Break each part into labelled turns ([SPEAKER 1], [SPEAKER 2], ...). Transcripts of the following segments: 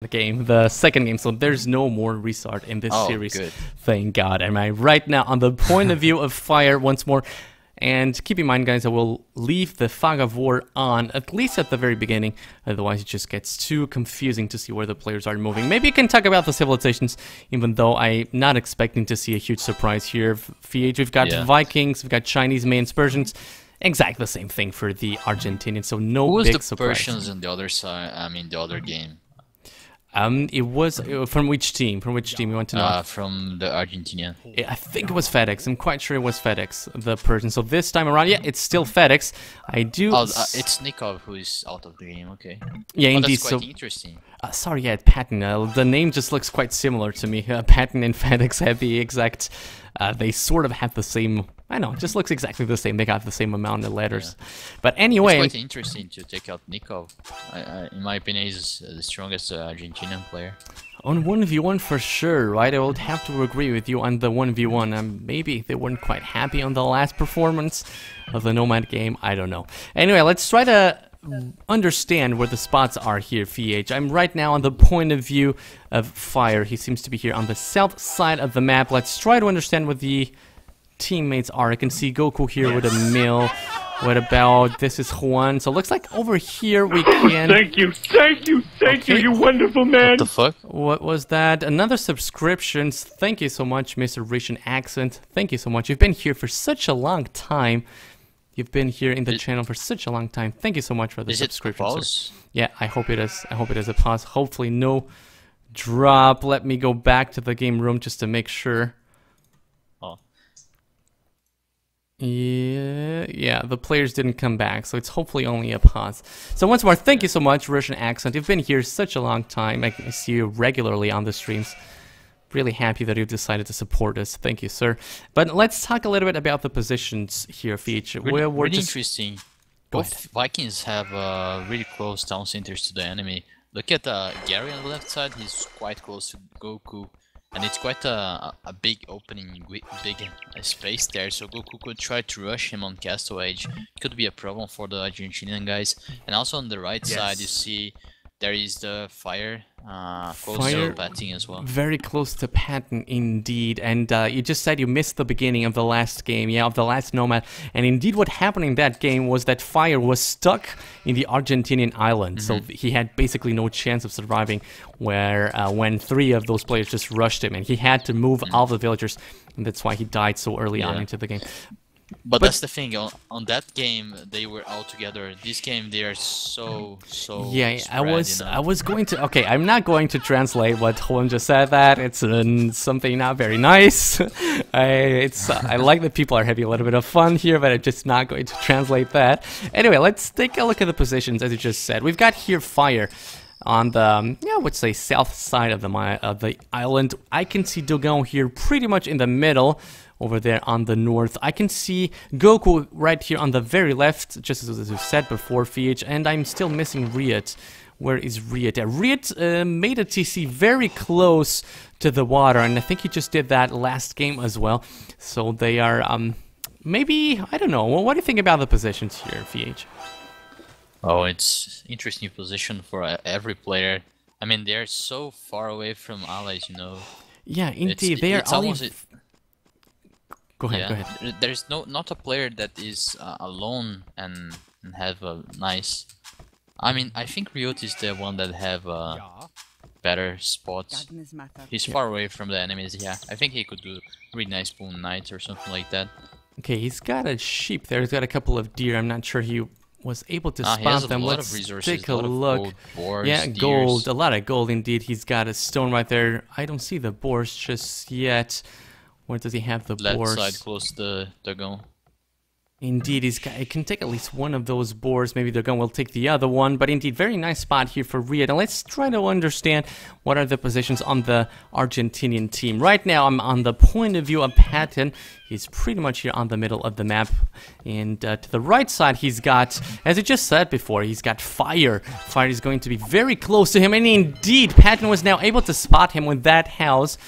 [SPEAKER 1] the game, the second game, so there's no more restart in this series.
[SPEAKER 2] Good.
[SPEAKER 1] Thank God. Am I right now on the point of view of fire once more? And keep in mind, guys, I will leave the fog of war on, at least at the very beginning. Otherwise, it just gets too confusing to see where the players are moving. Maybe you can talk about the civilizations, even though I'm not expecting to see a huge surprise here. VH, we've got Vikings, we've got Chinese, Mayans, Persians. Exactly the same thing for the Argentinians, so no big surprise.
[SPEAKER 2] Who was the Persians on the other side, the other game?
[SPEAKER 1] It was from which team? From which team you want to know?
[SPEAKER 2] From the Argentinian.
[SPEAKER 1] I think it was FedEx. I'm quite sure it was FedEx, the Persian. So this time around, yeah, it's still FedEx. I do.
[SPEAKER 2] Oh, it's Nikov who is out of the game. Okay.
[SPEAKER 1] Yeah, indeed.
[SPEAKER 2] That's quite interesting.
[SPEAKER 1] Sorry, yeah, Patton. The name just looks quite similar to me. Patton and FedEx have the exact. They sort of have the same. I know, it just looks exactly the same. They got the same amount of letters. Yeah. But anyway...
[SPEAKER 2] It's quite interesting to take out Nikov. In my opinion, he's the strongest Argentinian player.
[SPEAKER 1] On 1v1 for sure, right? I would have to agree with you on the 1v1. Maybe they weren't quite happy on the last performance of the Nomad game. I don't know. Anyway, let's try to understand where the spots are here, VH. I'm right now on the point of view of Fire. He seems to be here on the south side of the map. Let's try to understand what the teammates are. I can see Goku here with a mill. What about this is Juan? So it looks like over here we can.
[SPEAKER 3] Thank you, you wonderful man.
[SPEAKER 2] What the fuck?
[SPEAKER 1] What was that? Another subscriptions. Thank you so much, Mr. Russian Accent. Thank you so much. You've been here for such a long time. You've been here in the channel for such a long time. Thank you so much for the subscription.
[SPEAKER 2] Is it a pause?
[SPEAKER 1] Yeah, I hope it is. I hope it is a pause. Hopefully no drop. Let me go back to the game room just to make sure. Yeah, the players didn't come back, so it's hopefully only a pause. So once more, thank you so much, Russian Accent. You've been here such a long time. I see you regularly on the streams. Really happy that you've decided to support us. Thank you, sir. But let's talk a little bit about the positions here, Feature.
[SPEAKER 2] Really interesting. Both Vikings have really close town centers to the enemy. Look at Gary on the left side. He's quite close to Goku. And it's quite a big opening, big space there, so Goku could try to rush him on Castle Edge. It could be a problem for the Argentinian guys. And also on the right side, you see there is the Fire close to Patton as well.
[SPEAKER 1] Very close to Patton, indeed. And you just said you missed the beginning of the last game, of the last Nomad. And indeed what happened in that game was that Fire was stuck in the Argentinian island. So he had basically no chance of surviving when three of those players just rushed him. And he had to move all the villagers. And that's why he died so early on into the game.
[SPEAKER 2] But that's the thing, on that game they were all together. This game they are so
[SPEAKER 1] yeah,
[SPEAKER 2] spread,
[SPEAKER 1] I was going to, okay, I'm not going to translate what Juan just said. That it's something not very nice. I like that people are having a little bit of fun here, but I'm just not going to translate that. Anyway, let's take a look at the positions as you just said. We've got here Fire on the, I would say south side of the island. I can see Dogon here pretty much in the middle. Over there on the north, I can see Goku right here on the very left, just as you said before, VH, and I'm still missing Riot. Where is Riot? Riot made a TC very close to the water, and I think he just did that last game as well. So they are, maybe, I don't know. Well, what do you think about the positions here, VH?
[SPEAKER 2] Oh, it's interesting position for every player. I mean, they're so far away from allies, you know.
[SPEAKER 1] Yeah, indeed, they are almost. Go ahead, go ahead.
[SPEAKER 2] There's not a player that is alone and have a nice... I mean, I think Riot is the one that have better spots. He's far away from the enemies, yeah. I think he could do really nice Boon Knights or something like that.
[SPEAKER 1] Okay, he's got a sheep there. He's got a couple of deer. I'm not sure he was able to spot them. Let's take a look.
[SPEAKER 2] Boars,
[SPEAKER 1] yeah,
[SPEAKER 2] deers.
[SPEAKER 1] Gold. A lot of gold indeed. He's got a stone right there. I don't see the boars just yet. Where does he have the boars?
[SPEAKER 2] Left side, close to the gun.
[SPEAKER 1] Indeed, he can take at least one of those boars. Maybe the gun will take the other one. But indeed, very nice spot here for Riyadh. And let's try to understand what are the positions on the Argentinian team. Right now, I'm on the point of view of Patton. He's pretty much here on the middle of the map. And to the right side, he's got, as I just said before, he's got Fire. Fire is going to be very close to him. And indeed, Patton was now able to spot him with that house.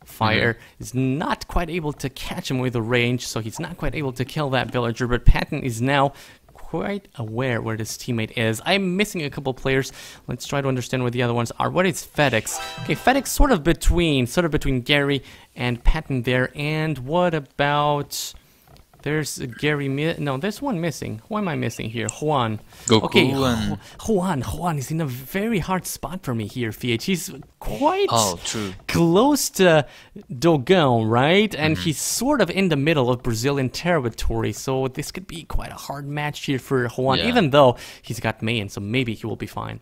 [SPEAKER 1] Fire is not quite able to catch him with the range, so he's not quite able to kill that villager, but Patton is now quite aware where this teammate is. I'm missing a couple players. Let's try to understand where the other ones are. What is 5th-8th? Okay, 5th-8th sort of between Gary and Patton there. And what about... There's Gary, no, there's one missing. Who am I missing here? Juan.
[SPEAKER 2] Goku
[SPEAKER 1] okay,
[SPEAKER 2] and...
[SPEAKER 1] Juan is in a very hard spot for me here, FH. He's quite close to Dogon, right? And he's sort of in the middle of Brazilian territory, so this could be quite a hard match here for Juan, even though he's got Mayan, so maybe he will be fine.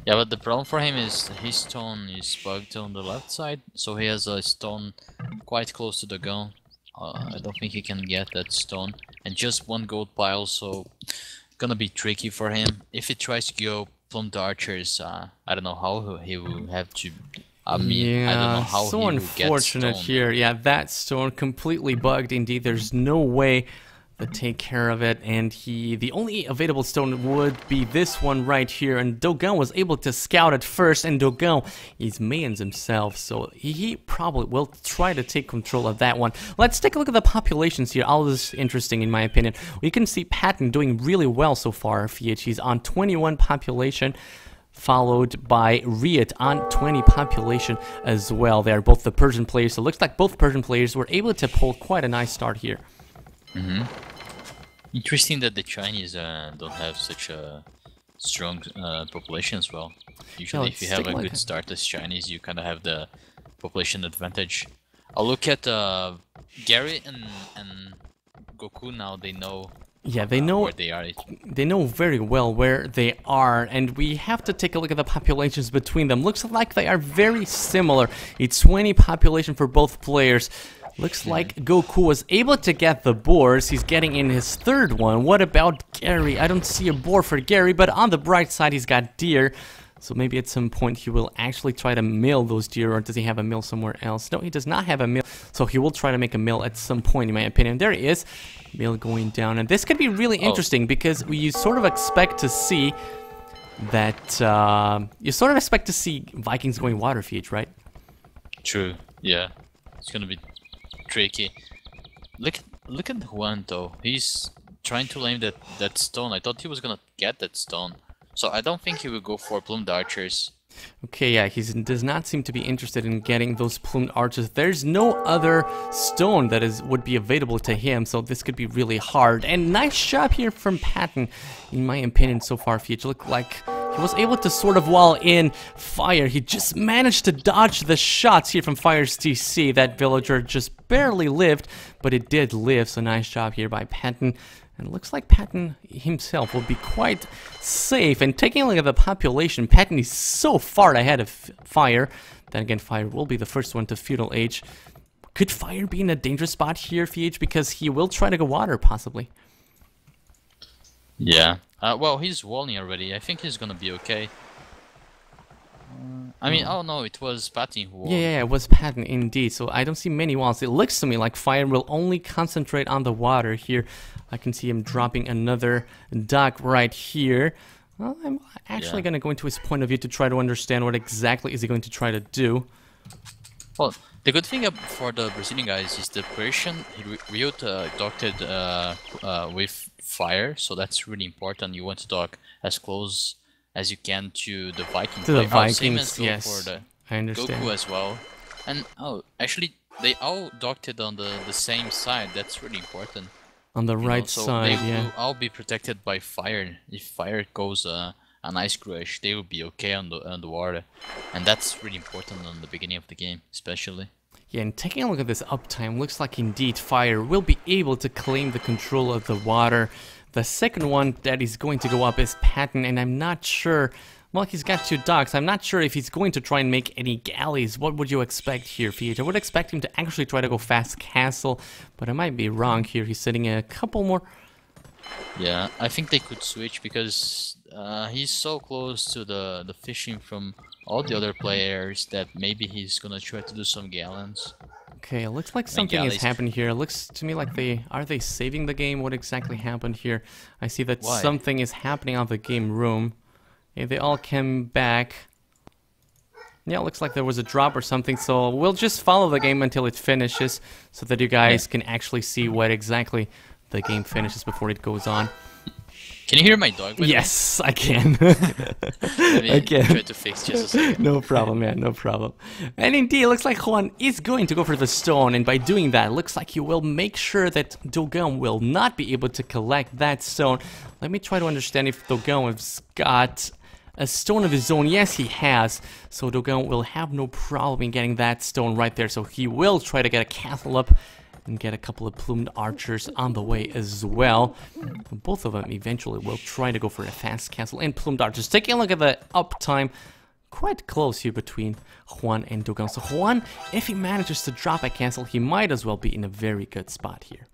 [SPEAKER 2] Yeah, but the problem for him is his stone is bugged on the left side, so he has a stone quite close to the gun. I don't think he can get that stone, and just one gold pile, so gonna be tricky for him. If he tries to go plumed archers, I don't know how he will have to. I mean, I don't know how
[SPEAKER 1] so
[SPEAKER 2] he will
[SPEAKER 1] unfortunate
[SPEAKER 2] get stone.
[SPEAKER 1] here. Yeah, that stone completely bugged. Indeed, there's no way to take care of it, and the only available stone would be this one right here, and Dogon was able to scout it first, and Dogon is Mayans himself, so he probably will try to take control of that one. Let's take a look at the populations here. All this is interesting in my opinion. We can see Patton doing really well so far. He's on 21 population, followed by Riot on 20 population as well. They are both the Persian players, so it looks like both Persian players were able to pull quite a nice start here.
[SPEAKER 2] Interesting that the Chinese don't have such a strong population as well. Usually, if you have a good start as Chinese, you kind of have the population advantage. I'll look at Gary and Goku now. They know.
[SPEAKER 1] Yeah, they know
[SPEAKER 2] where they are.
[SPEAKER 1] They know very well where they are, and we have to take a look at the populations between them. Looks like they are very similar. It's 20 population for both players. Looks like Goku was able to get the boars. He's getting in his third one. What about Gary? I don't see a boar for Gary, but on the bright side, he's got deer. So maybe at some point he will actually try to mill those deer, or does he have a mill somewhere else? No, he does not have a mill, so he will try to make a mill at some point, in my opinion. There he is, mill going down, and this could be really interesting because you sort of expect to see that, Vikings going water feed, right?
[SPEAKER 2] True, yeah. It's gonna be tricky. Look at Juan though. He's trying to lame that stone. I thought he was gonna get that stone. So I don't think he will go for plumed archers.
[SPEAKER 1] Okay, yeah, he does not seem to be interested in getting those plumed archers. There's no other stone that would be available to him, so this could be really hard. And nice job here from Patton, in my opinion, so far. It looked like he was able to sort of wall in Fire. He just managed to dodge the shots here from Fire's TC. That villager just barely lived, but it did live, so nice job here by Patton. And it looks like Patton himself will be quite safe. And taking a look at the population, Patton is so far ahead of Fire. Then again, Fire will be the first one to Feudal Age. Could Fire be in a dangerous spot here, FH? Because he will try to go water, possibly.
[SPEAKER 2] Yeah. Well, he's walling already. I think he's gonna be okay. I mean, oh no, it was Patton who walled.
[SPEAKER 1] Yeah, it was Patton indeed. So I don't see many walls. It looks to me like Fire will only concentrate on the water here. I can see him dropping another dock right here. Well, I'm actually going to go into his point of view to try to understand what exactly is he going to try to do.
[SPEAKER 2] Well, the good thing for the Brazilian guys is the Persian Rio docked with Fire, so that's really important. You want to dock as close as you can to the Viking.
[SPEAKER 1] To the Vikings,
[SPEAKER 2] same as
[SPEAKER 1] yes.
[SPEAKER 2] For the
[SPEAKER 1] I understand.
[SPEAKER 2] Goku as well. And actually, they all docked it on the same side. That's really important.
[SPEAKER 1] On the right side,
[SPEAKER 2] they will all be protected by Fire. If Fire goes an ice crush, they will be okay on the water, and that's really important on the beginning of the game, especially.
[SPEAKER 1] Yeah, and taking a look at this uptime, looks like indeed Fire will be able to claim the control of the water. The second one that is going to go up is Patton, and I'm not sure. Well, he's got 2 docks. I'm not sure if he's going to try and make any galleys. What would you expect here, FH? I would expect him to actually try to go fast castle, but I might be wrong here. He's setting a couple more.
[SPEAKER 2] Yeah, I think they could switch because he's so close to the fishing from all the other players that maybe he's gonna try to do some gallons.
[SPEAKER 1] Okay, it looks like something has happened here. It looks to me like are they saving the game? What exactly happened here? I see that something is happening on the game room. Yeah, they all came back. Yeah, it looks like there was a drop or something, so we'll just follow the game until it finishes so that you guys can actually see what exactly the game finishes before it goes on.
[SPEAKER 2] Can you hear my dog? By the way?
[SPEAKER 1] Yes, I can.
[SPEAKER 2] Let me
[SPEAKER 1] I can.
[SPEAKER 2] try to fix just a second.
[SPEAKER 1] No problem, man, no problem. And indeed, it looks like Juan is going to go for the stone, and by doing that, it looks like he will make sure that Dogon will not be able to collect that stone. Let me try to understand if Dogon has got a stone of his own. Yes, he has. So Dogon will have no problem in getting that stone right there. So he will try to get a castle up and get a couple of plumed archers on the way as well. Both of them eventually will try to go for a fast castle and plumed archers. Taking a look at the uptime, quite close here between Juan and Dogon. So Juan, if he manages to drop a castle, he might as well be in a very good spot here.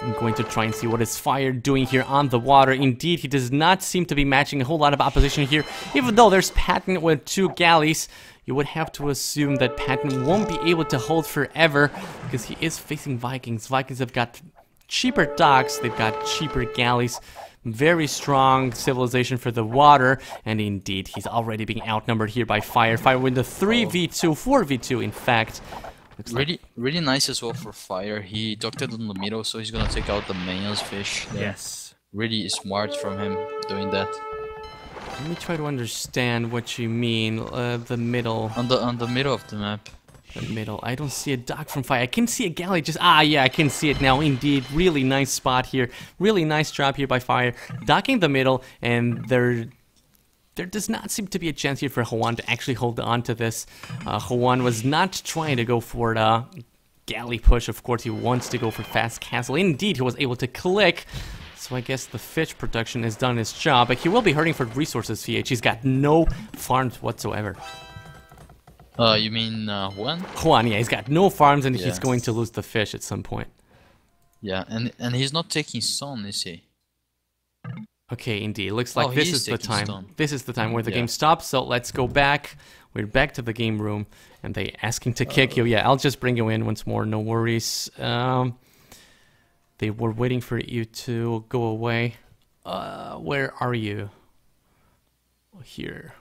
[SPEAKER 1] I'm going to try and see what is Fire doing here on the water. Indeed, he does not seem to be matching a whole lot of opposition here. Even though there's Patton with 2 galleys, you would have to assume that Patton won't be able to hold forever because he is facing Vikings. Vikings have got cheaper docks, they've got cheaper galleys, very strong civilization for the water, and indeed, he's already being outnumbered here by Fire. Fire with the 3v2, 4v2 in fact.
[SPEAKER 2] Really nice as well for Fire. He docked it in the middle, so he's gonna take out the minions fish.
[SPEAKER 3] Yes.
[SPEAKER 2] Really smart from him doing that.
[SPEAKER 1] Let me try to understand what you mean. The middle.
[SPEAKER 2] On the middle of the map.
[SPEAKER 1] The middle. I don't see a dock from Fire. I can see a galley just... Ah, yeah, I can see it now. Indeed. Really nice spot here. Really nice job here by Fire. Docking the middle, and there does not seem to be a chance here for Juan to actually hold on to this. Juan was not trying to go for the galley push. Of course, he wants to go for fast castle. Indeed, he was able to click. So I guess the fish production has done its job, but he will be hurting for resources, VH. He's got no farms whatsoever.
[SPEAKER 2] You mean Juan?
[SPEAKER 1] Juan, yeah, he's got no farms, and
[SPEAKER 2] Yeah.
[SPEAKER 1] he's going to lose the fish at some point.
[SPEAKER 2] Yeah, and he's not taking stone, is he?
[SPEAKER 1] Okay, indeed. Looks like this
[SPEAKER 2] he
[SPEAKER 1] is the
[SPEAKER 2] taking
[SPEAKER 1] time.
[SPEAKER 2] stone.
[SPEAKER 1] This is the time where the
[SPEAKER 2] Yeah.
[SPEAKER 1] game stops. So let's go back. We're back to the game room, and they asking to kick you. Yeah, I'll just bring you in once more. No worries. They were waiting for you to go away. Where are you? Here.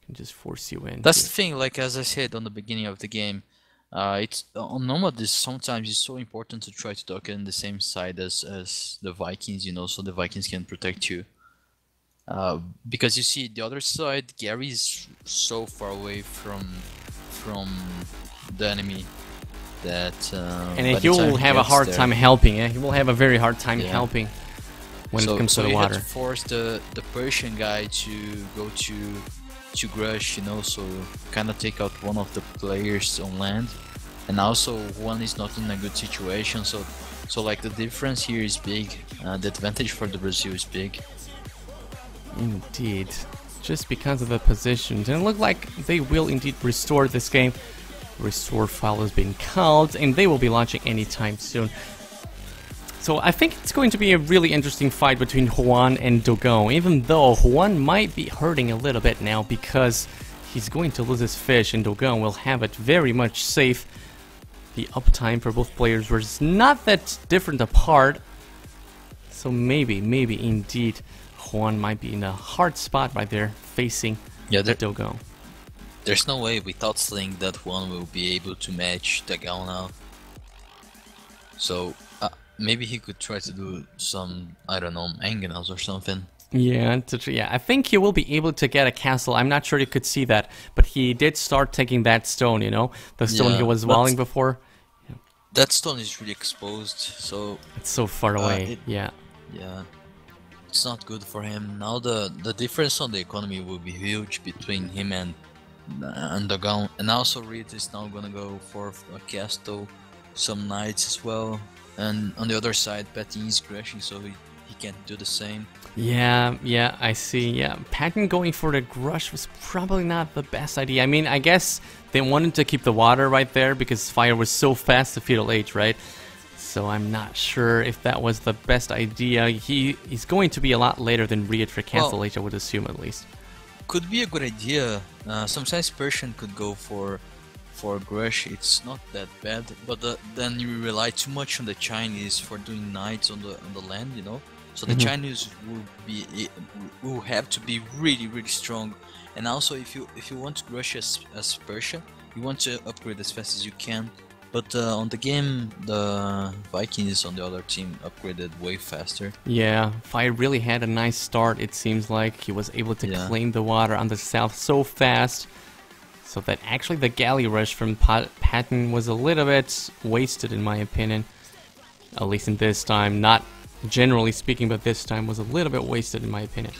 [SPEAKER 1] I can just force you in.
[SPEAKER 2] That's the thing. Like as I said on the beginning of the game, it's on Nomadis. Sometimes it's so important to try to dock in the same side as the Vikings, you know, so the Vikings can protect you. Because you see the other side, Gary is so far away from the enemy that
[SPEAKER 1] And
[SPEAKER 2] by
[SPEAKER 1] he
[SPEAKER 2] the time
[SPEAKER 1] will have a
[SPEAKER 2] gets
[SPEAKER 1] hard
[SPEAKER 2] there-
[SPEAKER 1] time helping. He will have a very hard time
[SPEAKER 2] Yeah.
[SPEAKER 1] helping when it comes to the
[SPEAKER 2] you
[SPEAKER 1] water.
[SPEAKER 2] had to force the Persian guy to go to Grush, you know, so kind of take out one of the players on land, and also one is not in a good situation. So like the difference here is big. The advantage for the Brazil is big.
[SPEAKER 1] Indeed. Just because of the positions. And it looked like they will indeed restore this game. Restore file has been called, and they will be launching anytime soon. So I think it's going to be a really interesting fight between Juan and Dogon, even though Juan might be hurting a little bit now because he's going to lose his fish, and Dogon will have it very much safe. The uptime for both players was not that different apart. So maybe indeed Juan might be in a hard spot right there facing Dogon.
[SPEAKER 2] There's no way without Sling that one will be able to match Dogon now. So maybe he could try to do some, I don't know, Angenas or something.
[SPEAKER 1] Yeah, I think he will be able to get a castle. I'm not sure you could see that, but he did start taking that stone, you know? The stone he was walling before.
[SPEAKER 2] That stone is really exposed, so...
[SPEAKER 1] It's so far away, yeah.
[SPEAKER 2] Yeah. It's not good for him. Now the difference on the economy will be huge between him and Dogon. And also Reed is now gonna go for a castle, some knights as well. And on the other side, Patton is crashing, so he can't do the same.
[SPEAKER 1] Yeah, I see. Yeah, Patton going for the Grush was probably not the best idea. I mean, I guess they wanted to keep the water right there because Fire was so fast to Feudal Age, right? So I'm not sure if that was the best idea. He's going to be a lot later than Reed for Castle Age, I would assume at least.
[SPEAKER 2] Could be a good idea. Sometimes Persian could go for Grush. It's not that bad, but then you rely too much on the Chinese for doing knights on the land, you know. So the Chinese will have to be really strong. And also, if you want to Grush as Persia, you want to upgrade as fast as you can. But on the game, the Vikings on the other team upgraded way faster.
[SPEAKER 1] Yeah, Fire really had a nice start, it seems like. He was able to claim the water on the south so fast. So that actually the galley rush from Patton was a little bit wasted in my opinion. At least in this time, not generally speaking, but this time was a little bit wasted in my opinion.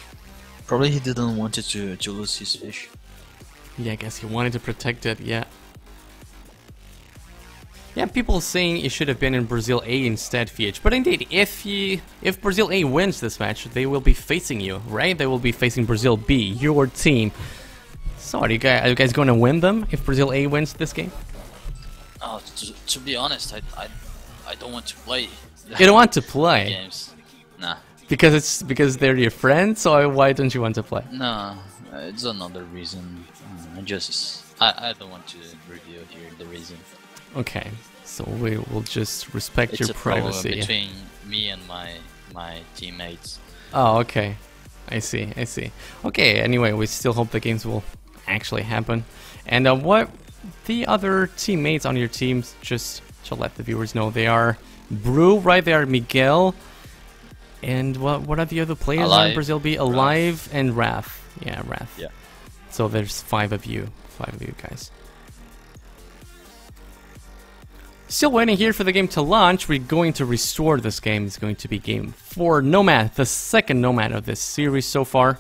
[SPEAKER 2] Probably he didn't want it to lose his fish.
[SPEAKER 1] Yeah, I guess he wanted to protect it, yeah. Yeah, people saying it should have been in Brazil A instead, VH. But indeed, if Brazil A wins this match, they will be facing you, right? They will be facing Brazil B, your team. So are you guys going to win them if Brazil A wins this game?
[SPEAKER 2] Oh, to be honest, I don't want to play.
[SPEAKER 1] You don't want to play?
[SPEAKER 2] Games. Nah.
[SPEAKER 1] Because they're your friends, or why don't you want to play?
[SPEAKER 2] No, it's another reason. I don't want to reveal here the reason.
[SPEAKER 1] Okay, so we will just respect your privacy.
[SPEAKER 2] It's a problem between me and my teammates.
[SPEAKER 1] Oh, okay. I see. Okay, anyway, we still hope the games will actually happen. And what the other teammates on your teams, just to let the viewers know, they are Brew, right? They are Miguel. And what are the other players on Brazil B? Alive and Wrath. Yeah, Wrath.
[SPEAKER 2] Yeah.
[SPEAKER 1] So there's 5 of you guys. Still waiting here for the game to launch. We're going to restore this game. It's going to be game 4 Nomad, the second Nomad of this series so far.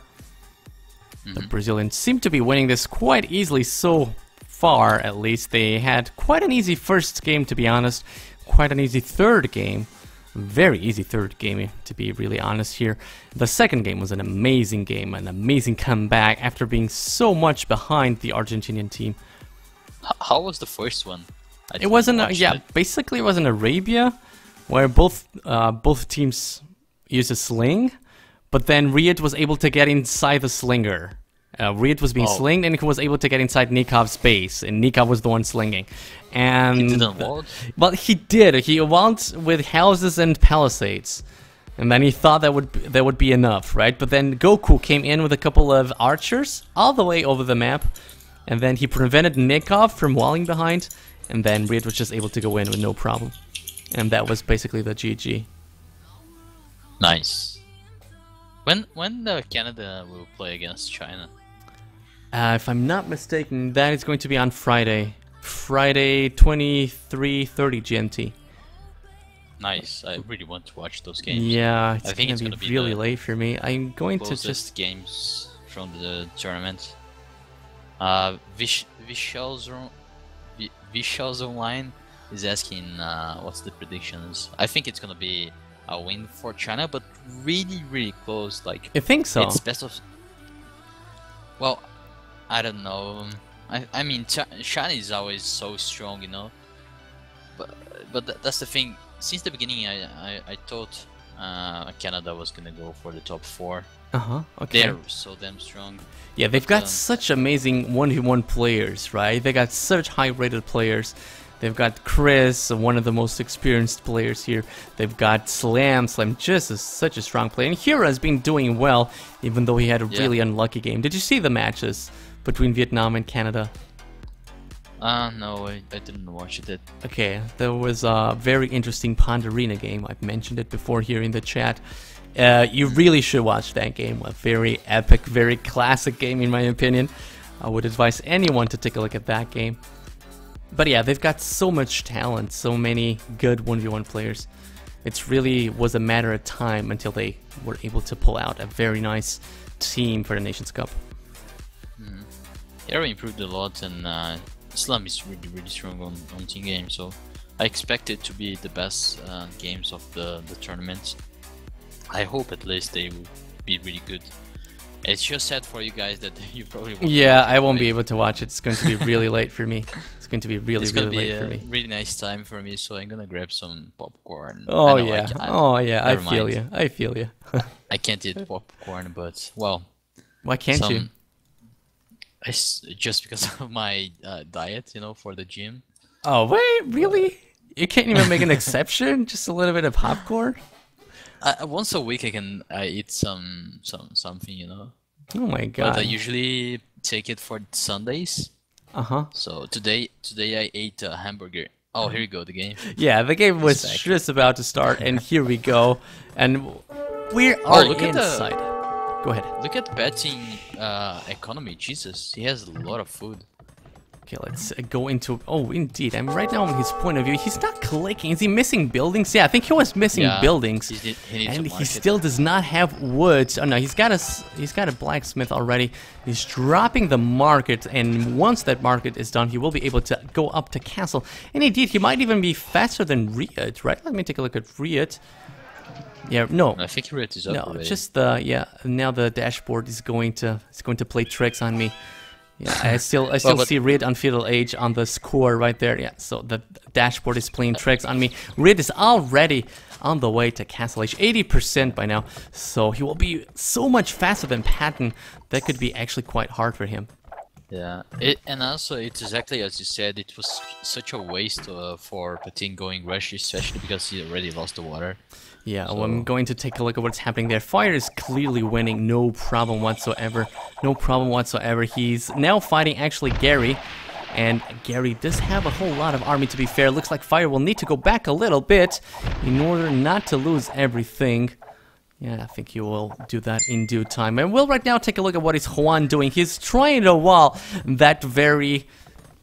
[SPEAKER 1] The Brazilians seem to be winning this quite easily so far, at least. They had quite an easy first game, to be honest. Quite an easy third game. Very easy third game, to be really honest here. The second game was an amazing game, an amazing comeback after being so much behind the Argentinian team.
[SPEAKER 2] How was the first one?
[SPEAKER 1] It wasn't, basically it was in Arabia, where both teams used a sling, but then Riyad was able to get inside the slinger. Riyad was being slinged, and he was able to get inside Nikov's base, and Nikov was the one slinging. And
[SPEAKER 2] he didn't vault?
[SPEAKER 1] Well, he did. He vaulted with houses and palisades, and then he thought that would be enough, right? But then Goku came in with a couple of archers all the way over the map, and then he prevented Nikov from walling behind. And then Riyad was just able to go in with no problem. And that was basically the GG.
[SPEAKER 2] Nice. When Canada will play against China?
[SPEAKER 1] If I'm not mistaken, that is going to be on Friday. Friday 23:30 GMT.
[SPEAKER 2] Nice. I really want to watch those games.
[SPEAKER 1] Yeah, it's going to be really late for me. I'm going to just...
[SPEAKER 2] games from the tournament. Vishals Online is asking what's the predictions. I think it's gonna be a win for China, but really close. Like,
[SPEAKER 1] you think so?
[SPEAKER 2] It's best of. Well, I don't know. I mean, China is always so strong, you know. But that's the thing. Since the beginning, I thought Canada was gonna go for the top 4.
[SPEAKER 1] Okay.
[SPEAKER 2] They're so damn strong.
[SPEAKER 1] Yeah, they've got such amazing 1v1 players, right? They got such high-rated players. They've got Chris, one of the most experienced players here. They've got Slam just such a strong player. And Hira has been doing well, even though he had a really unlucky game. Did you see the matches between Vietnam and Canada?
[SPEAKER 2] No, I didn't watch it.
[SPEAKER 1] Okay, there was a very interesting Ponderina game. I've mentioned it before here in the chat. You really should watch that game. A very epic, very classic game in my opinion. I would advise anyone to take a look at that game. But yeah, they've got so much talent, so many good 1v1 players. It really was a matter of time until they were able to pull out a very nice team for the Nations Cup.
[SPEAKER 2] Hero improved a lot, and Islam is really strong on team games, so I expect it to be the best games of the tournament. I hope at least they will be really good. It's just sad for you guys that you probably won't.
[SPEAKER 1] Yeah, I won't be able to watch it. It's going to be really late for me. It's going to be really late for me.
[SPEAKER 2] It's gonna be a really nice time for me, so I'm gonna grab some popcorn.
[SPEAKER 1] Oh yeah, I feel you. I feel you.
[SPEAKER 2] I can't eat popcorn, but well.
[SPEAKER 1] Why can't you?
[SPEAKER 2] It's just because of my diet, you know, for the gym.
[SPEAKER 1] Oh wait, really? You can't even make an exception? Just a little bit of popcorn?
[SPEAKER 2] Once a week I can eat something, you know.
[SPEAKER 1] Oh my god!
[SPEAKER 2] But I usually take it for Sundays.
[SPEAKER 1] Uh huh.
[SPEAKER 2] So today I ate a hamburger Oh, here you go, the game.
[SPEAKER 1] Yeah, the game was
[SPEAKER 2] back.
[SPEAKER 1] just about to start, and here we go. And we are inside. Go ahead.
[SPEAKER 2] Look at betting economy. Jesus, he has a lot of food.
[SPEAKER 1] Okay, let's go into... Oh, indeed. I mean, right now, from his point of view, he's not clicking. Is he missing buildings? Yeah, I think he was missing buildings.
[SPEAKER 2] And
[SPEAKER 1] he still does not have wood. Oh, no, he's got a blacksmith already. He's dropping the market, and once that market is done, he will be able to go up to castle. And indeed, he might even be faster than Riot, right? Let me take a look at Riot. Yeah, no.
[SPEAKER 2] I think Riot is up already.
[SPEAKER 1] Just now the dashboard is going to play tricks on me. Yeah, I still see Red on 5th-8th on the score right there. Yeah, so the dashboard is playing tricks on me. Red is already on the way to Castle Age, 80% by now. So he will be so much faster than Patton. That could be actually quite hard for him.
[SPEAKER 2] Yeah, and also it's exactly as you said. It was such a waste for Patton going rush, especially because he already lost the water.
[SPEAKER 1] Yeah, so I'm going to take a look at what's happening there. Fire is clearly winning, no problem whatsoever. No problem whatsoever. He's now fighting actually Gary. And Gary does have a whole lot of army, to be fair. Looks like Fire will need to go back a little bit in order not to lose everything. Yeah, I think he will do that in due time. And we'll right now take a look at what is Juan doing. He's trying to wall that very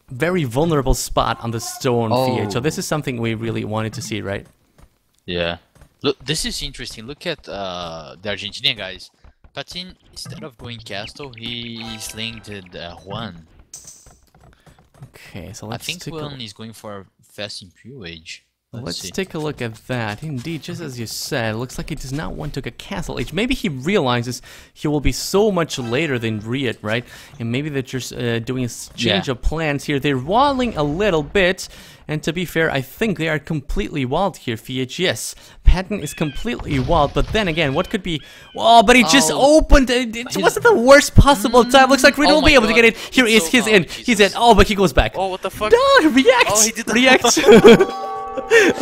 [SPEAKER 1] vulnerable spot on the stone field. So this is something we really wanted to see, right?
[SPEAKER 2] Yeah. Look, this is interesting. Look at the Argentinian guys. Patton, instead of going castle, he slinged Juan.
[SPEAKER 1] Okay, so let's
[SPEAKER 2] I think Juan is going for fast Imperial Age.
[SPEAKER 1] Let's take a look at that. Indeed, just as you said, it looks like he does not want to get Castle Age. Maybe he realizes he will be so much later than Riot, right? And maybe they're just doing a change of plans here. They're walling a little bit. And to be fair, I think they are completely walled here, FH. Yes, Patton is completely walled. But then again, what could be... Oh, but he just opened it. It wasn't the worst possible time. Looks like Riot will be able to get it. Here he is. He's in. He's in. Oh, but he goes back.
[SPEAKER 2] Oh, what the fuck?
[SPEAKER 1] No, react!
[SPEAKER 2] Oh, he did
[SPEAKER 1] react!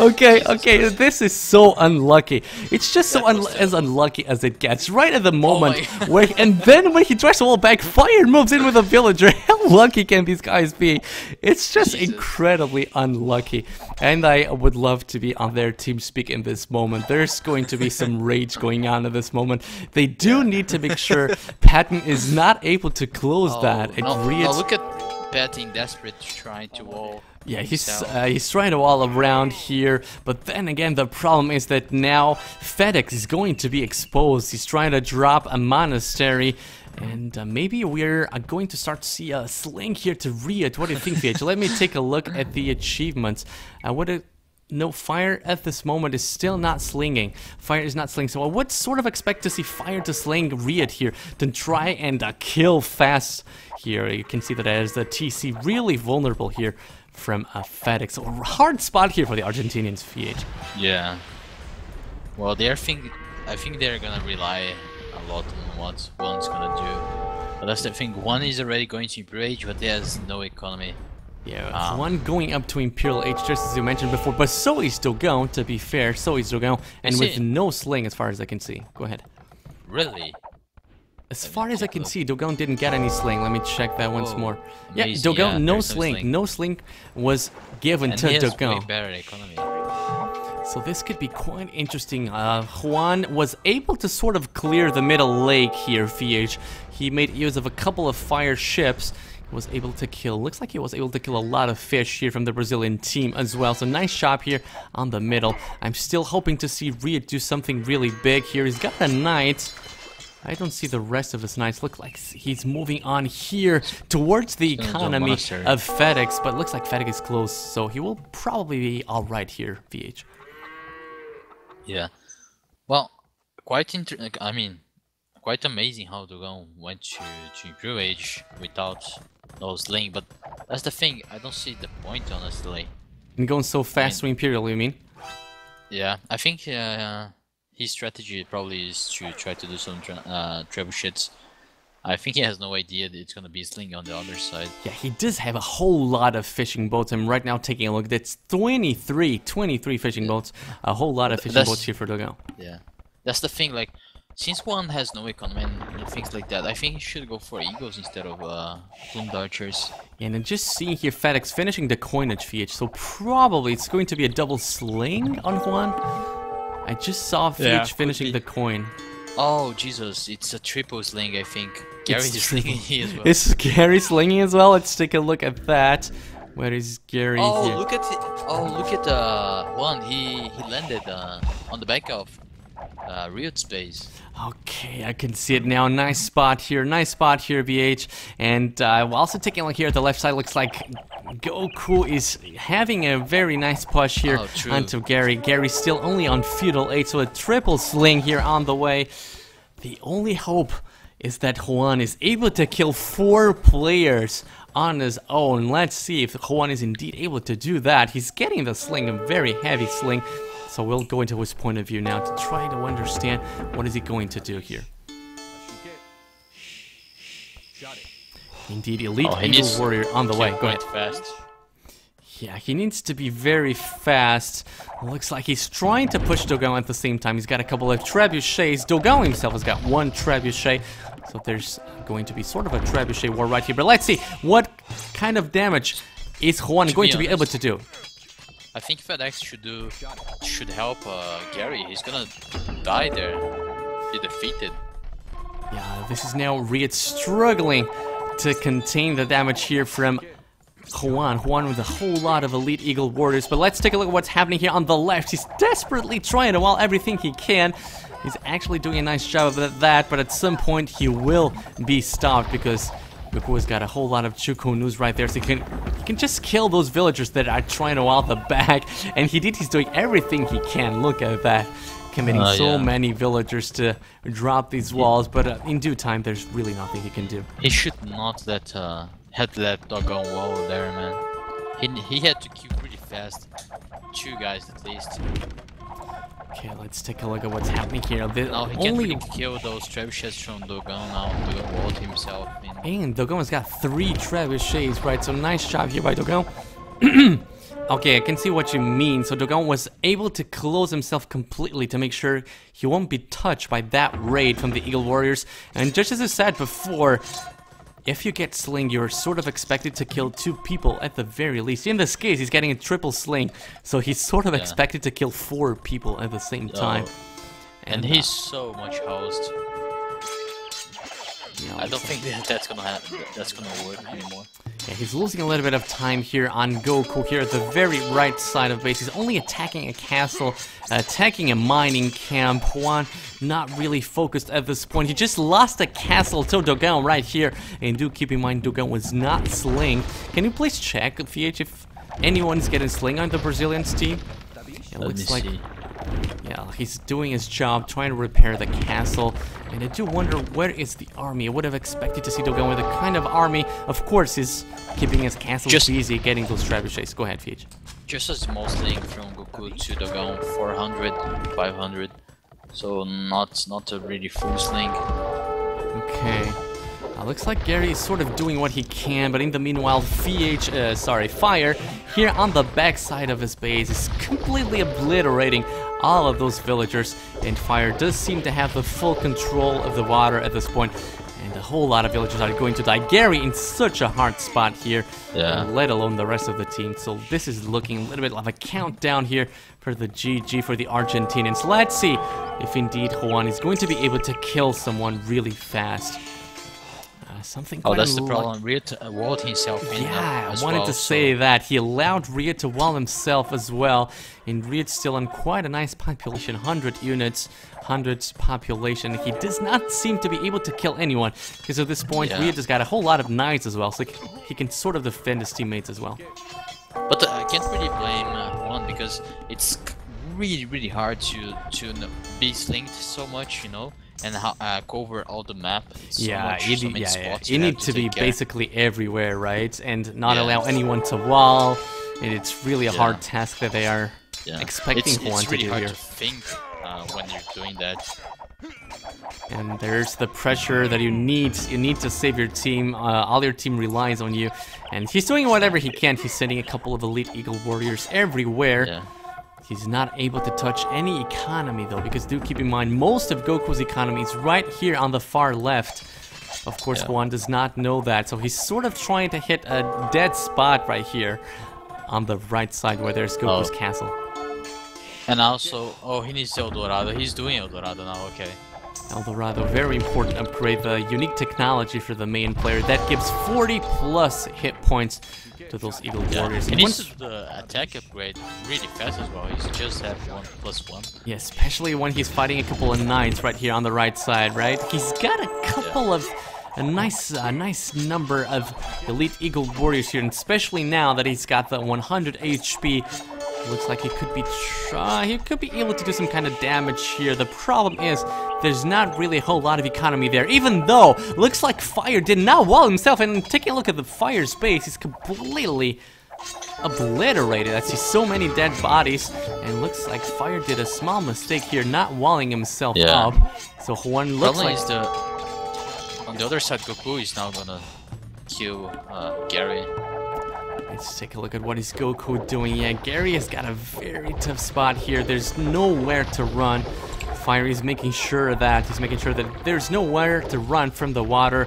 [SPEAKER 1] Okay, this is so unlucky. It's just so as unlucky as it gets. Right at the moment where, and then when he tries to wall back, Fire moves in with a villager. How lucky can these guys be? It's just incredibly unlucky. And I would love to be on their team speak in this moment. There's going to be some rage going on at this moment. They do need to make sure Patton is not able to close that.
[SPEAKER 2] Look at Patton desperate trying to wall.
[SPEAKER 1] Yeah, he's trying to wall around here, but then again, the problem is that now FedEx is going to be exposed. He's trying to drop a monastery, and maybe we're going to start to see a sling here to Riot. What do you think, VH? Let me take a look at the achievements. No, Fire at this moment is still not slinging. Fire is not slinging, so I would sort of expect to see Fire to sling Riot here, to try and kill fast here. You can see that as the TC really vulnerable here from FedEx. So a hard spot here for the Argentinians, VH.
[SPEAKER 2] Yeah. Well, I think they're gonna rely a lot on what Juan's gonna do. But that's the thing. Juan is already going to Imperial Age, but he has no economy.
[SPEAKER 1] Yeah, Juan going up to Imperial Age, just as you mentioned before. But so is Dogon, to be fair. So is Dogon, and with no sling as far as I can see. Go ahead.
[SPEAKER 2] Really?
[SPEAKER 1] As far as I can see, Dogon didn't get any sling. Let me check that once more. Yeah,
[SPEAKER 2] amazing.
[SPEAKER 1] Dogon, no sling. No sling was given to Dogon.
[SPEAKER 2] Way better economy.
[SPEAKER 1] So this could be quite interesting. Juan was able to sort of clear the middle lake here, VH. He made use of a couple of fire ships. He was able to kill. Looks like he was able to kill a lot of fish here from the Brazilian team as well. So nice job here on the middle. I'm still hoping to see Riot do something really big here. He's got a knight. I don't see the rest of his knights. Look like he's moving on here towards the economy of FedEx, but looks like FedEx is close, so he will probably be all right here, VH.
[SPEAKER 2] Yeah. Well, quite amazing how Dogon went to Imperial Age without no sling, but that's the thing. I don't see the point, honestly.
[SPEAKER 1] And going so fast to Imperial, you mean?
[SPEAKER 2] Yeah, I think his strategy probably is to try to do some trebuchets. I think he has no idea that it's gonna be sling on the other side.
[SPEAKER 1] Yeah, he does have a whole lot of fishing boats. I'm right now taking a look. That's 23 fishing boats. A whole lot of fishing boats here for Dogon.
[SPEAKER 2] Yeah, that's the thing. Like, since one has no economy and things like that, I think he should go for eagles instead of plumed archers.
[SPEAKER 1] And then just seeing here FedEx finishing the coinage VH, so probably it's going to be a double sling on Juan. I just saw VH finishing the coin.
[SPEAKER 2] Oh Jesus, it's a triple sling, I think. Gary's slinging here as well.
[SPEAKER 1] Is Gary slinging as well? Let's take a look at that. Where is Gary here?
[SPEAKER 2] Look at Juan. He landed on the back of Riot's base.
[SPEAKER 1] Okay, I can see it now. Nice spot here, BH. And also taking a look here at the left side, looks like Goku is having a very nice push here onto Gary. Gary's still only on feudal 8, so a triple sling here on the way. The only hope is that Juan is able to kill 4 players on his own. Let's see if Juan is indeed able to do that. He's getting the sling, a very heavy sling. So we'll go into his point of view now to try to understand what is he going to do here. Indeed, elite Eagle Warrior on the way. Go ahead.
[SPEAKER 2] Fast.
[SPEAKER 1] Yeah, he needs to be very fast. Looks like he's trying to push Dogon at the same time. He's got a couple of trebuchets. Dogon himself has got 1 trebuchet. So there's going to be sort of a trebuchet war right here. But let's see, what kind of damage is Juan going to be able to do?
[SPEAKER 2] I think FedEx should help Gary. He's gonna die there. He defeated.
[SPEAKER 1] Yeah, this is now Riot struggling to contain the damage here from Juan. Juan with a whole lot of elite Eagle Warriors. But let's take a look at what's happening here on the left. He's desperately trying to wall everything he can. He's actually doing a nice job of that, but at some point he will be stopped because Goku's got a whole lot of Chuko news right there, so he can just kill those villagers that are trying to out the back, and he's doing everything he can. Look at that, committing so many villagers to drop these walls, but in due time, there's really nothing he can do.
[SPEAKER 2] He should not had that doggone wall there, man. He had to kill pretty fast, 2 guys at least.
[SPEAKER 1] Okay, let's take a look at what's happening here.
[SPEAKER 2] Now he can't really kill those trebuchets from Dogon now. Dogon walled himself in.
[SPEAKER 1] And Dogon has got 3 trebuchets, right? So nice job here by Dogon. Okay, I can see what you mean. So Dogon was able to close himself completely to make sure he won't be touched by that raid from the Eagle Warriors. And just as I said before, if you get sling, you're sort of expected to kill 2 people at the very least. In this case, he's getting a triple sling, so he's sort of expected to kill 4 people at the same time.
[SPEAKER 2] And he's so much housed.
[SPEAKER 1] Yeah,
[SPEAKER 2] I don't think that's gonna happen. That's gonna work anymore.
[SPEAKER 1] Yeah, he's losing a little bit of time here on Goku here at the very right side of base. He's only attacking a castle, attacking a mining camp. Juan not really focused at this point. He just lost a castle to Dogon right here. And do keep in mind, Dogon was not sling. Can you please check, VH, if anyone's getting sling on the Brazilians team? It looks like... Yeah, he's doing his job, trying to repair the castle. And I do wonder, where is the army? I would have expected to see Dogon with a kind of army. Of course, he's keeping his castle busy, getting those trebuchets. Go ahead, VH.
[SPEAKER 2] Just a small sling from Goku to Dogon, 400, 500. So not a really full sling.
[SPEAKER 1] Okay. Looks like Gary is sort of doing what he can, but in the meanwhile, Fire, here on the backside of his base is completely obliterating all of those villagers, and Fire does seem to have the full control of the water at this point, and a whole lot of villagers are going to die. Gary in such a hard spot here, let alone the rest of the team, so this is looking a little bit like a countdown here for the GG for the Argentinians. Let's see if indeed Juan is going to be able to kill someone really fast.
[SPEAKER 2] That's the problem. Riot walled himself in.
[SPEAKER 1] Yeah, I wanted to say that. He allowed Riot to wall himself as well. And Riot's still on quite a nice population, 100 units, 100 population. He does not seem to be able to kill anyone. Because at this point, Riot has got a whole lot of knights as well. So he can sort of defend his teammates as well.
[SPEAKER 2] But I can't really blame Juan because it's really hard to be slinged so much, you know. And cover all the map.
[SPEAKER 1] You need to be basically everywhere, right? And not allow anyone to wall. And it's really a hard task that they are expecting Juan to do here.
[SPEAKER 2] It's really hard to think when you're doing that.
[SPEAKER 1] And there's the pressure that you need. You need to save your team. All your team relies on you. And he's doing whatever he can. He's sending a couple of elite Eagle Warriors everywhere.
[SPEAKER 2] Yeah.
[SPEAKER 1] He's not able to touch any economy though, because do keep in mind, most of Goku's economy is right here on the far left. Of course, Juan does not know that, so he's sort of trying to hit a dead spot right here on the right side where there's Goku's castle.
[SPEAKER 2] And also, he needs El Dorado. He's doing El Dorado now, okay.
[SPEAKER 1] El Dorado, very important upgrade, the unique technology for the main player that gives 40 plus hit points to those Eagle Warriors.
[SPEAKER 2] He needs to do the attack upgrade really fast as well. He's just at 1+1.
[SPEAKER 1] Yeah, especially when he's fighting a couple of knights right here on the right side, right? He's got a couple of a nice number of elite Eagle Warriors here, and especially now that he's got the 100 HP. Looks like he could be able to do some kind of damage here. The problem is there's not really a whole lot of economy there, even though looks like Fire did not wall himself. And taking a look at the Fire's base, he's completely obliterated. I see so many dead bodies, and looks like Fire did a small mistake here, not walling himself up. So Juan looks like
[SPEAKER 2] on the other side, Goku is now gonna kill Gary.
[SPEAKER 1] Let's take a look at what is Goku doing. Yeah, Gary has got a very tough spot here. There's nowhere to run. Fire is making sure that there's nowhere to run from the water.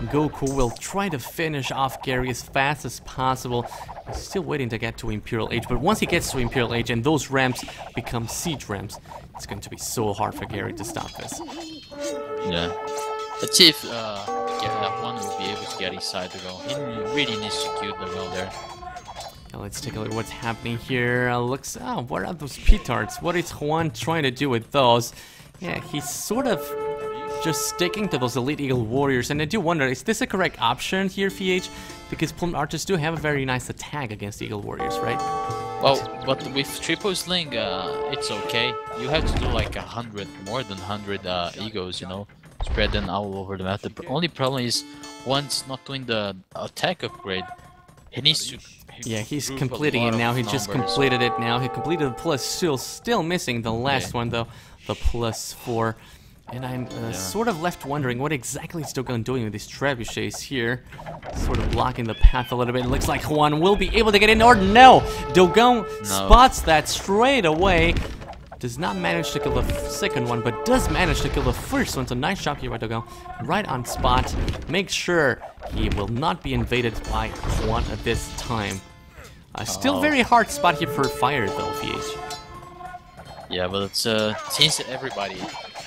[SPEAKER 1] Goku will try to finish off Gary as fast as possible. He's still waiting to get to Imperial Age, but once he gets to Imperial Age and those ramps become siege ramps, it's going to be so hard for Gary to stop this.
[SPEAKER 2] Yeah. Let's see if Juan will be able to get inside the goal. He really needs to kill the goal there.
[SPEAKER 1] Now let's take a look at what's happening here. What are those petards? What is Juan trying to do with those? Yeah, he's sort of just sticking to those elite Eagle Warriors, and I do wonder, is this a correct option here, VH? Because plumed archers do have a very nice attack against Eagle Warriors, right?
[SPEAKER 2] Well, but with triple sling, it's okay. You have to do like more than 100 eagles, you know, spread them all over the map. The only problem is once not doing the attack upgrade, he needs to.
[SPEAKER 1] Yeah, he's completing it now. He just completed it now. He completed the +2, still missing the last one though, the +4. And I'm sort of left wondering what exactly is Dogon doing with these trebuchets here. Sort of blocking the path a little bit. It looks like Juan will be able to get in, or no! Dogon spots that straight away. Does not manage to kill the second one, but does manage to kill the first one. So nice job here by Dogon. Right on spot. Make sure he will not be invaded by Juan at this time. Still very hard spot here for Fire though, VH.
[SPEAKER 2] Yeah, but it's since everybody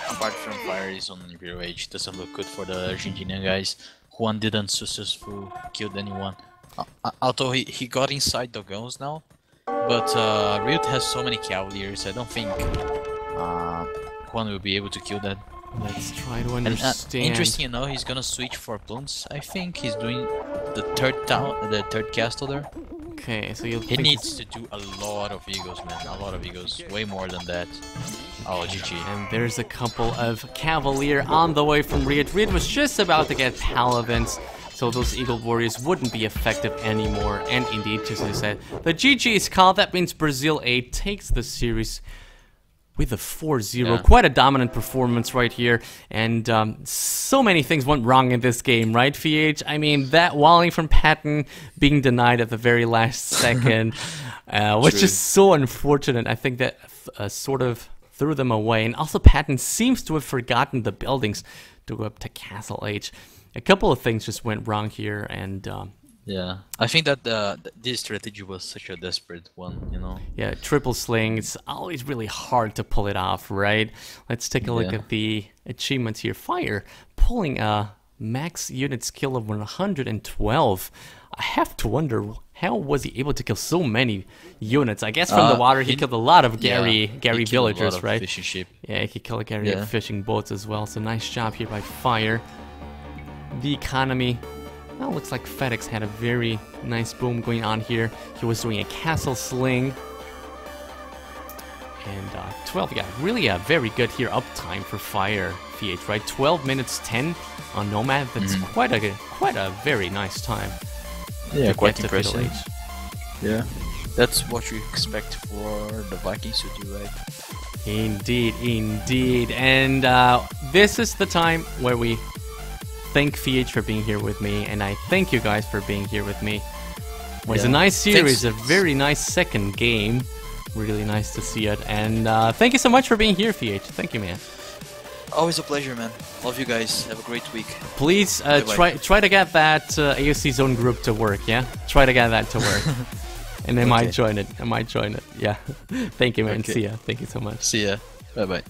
[SPEAKER 2] apart from Fire is on Imperial Age, doesn't look good for the Argentinian guys. Juan didn't successfully kill anyone. Although he got inside the guns now, but Ryut has so many cavaliers, I don't think Juan will be able to kill that.
[SPEAKER 1] Let's try to understand.
[SPEAKER 2] Interesting enough, he's gonna switch for plumes. I think he's doing the third castle there.
[SPEAKER 1] Okay, so he
[SPEAKER 2] needs to do a lot of eagles, man. A lot of eagles. Way more than that. Oh, GG.
[SPEAKER 1] And there's a couple of Cavalier on the way from Ryut. Ryut was just about to get Paladins, so those Eagle Warriors wouldn't be effective anymore. And indeed, just as I said, the GG is called. That means Brazil 8 takes the series with a 4-0.
[SPEAKER 2] Yeah.
[SPEAKER 1] Quite a dominant performance right here. And so many things went wrong in this game, right, VH? I mean, that walling from Patton being denied at the very last second was just so unfortunate. I think that sort of threw them away. And also, Patton seems to have forgotten the buildings to go up to Castle H. A couple of things just went wrong here, and
[SPEAKER 2] yeah, I think that this strategy was such a desperate one, you know.
[SPEAKER 1] Yeah, triple sling, it's always really hard to pull it off, right? Let's take a look at the achievements here. Fire, pulling a max unit skill of 112. I have to wonder, how was he able to kill so many units? I guess from the water he killed a lot of Gary villagers, right?
[SPEAKER 2] Fishing ship.
[SPEAKER 1] Yeah, he killed Gary fishing boats as well, so nice job here by Fire. The economy, well, looks like FedEx had a very nice boom going on here. He was doing a castle sling. And 12, yeah, really a very good here uptime for Fire, VH, right? 12 minutes 10 on Nomad. That's quite a very nice time.
[SPEAKER 2] Yeah, quite impressive. Yeah, that's what you expect for the Vikings to do, right?
[SPEAKER 1] Indeed, indeed. And this is the time where we thank VH for being here with me, and I thank you guys for being here with me. It was a nice series, a very nice second game. Really nice to see it, and thank you so much for being here, VH. Thank you, man.
[SPEAKER 2] Always a pleasure, man. Love you guys. Have a great week.
[SPEAKER 1] Please try to get that AOC zone group to work. Yeah, try to get that to work, and I might join it. I might join it. Yeah. Thank you, man.
[SPEAKER 2] Okay.
[SPEAKER 1] See ya. Thank you so much.
[SPEAKER 2] See ya. Bye bye.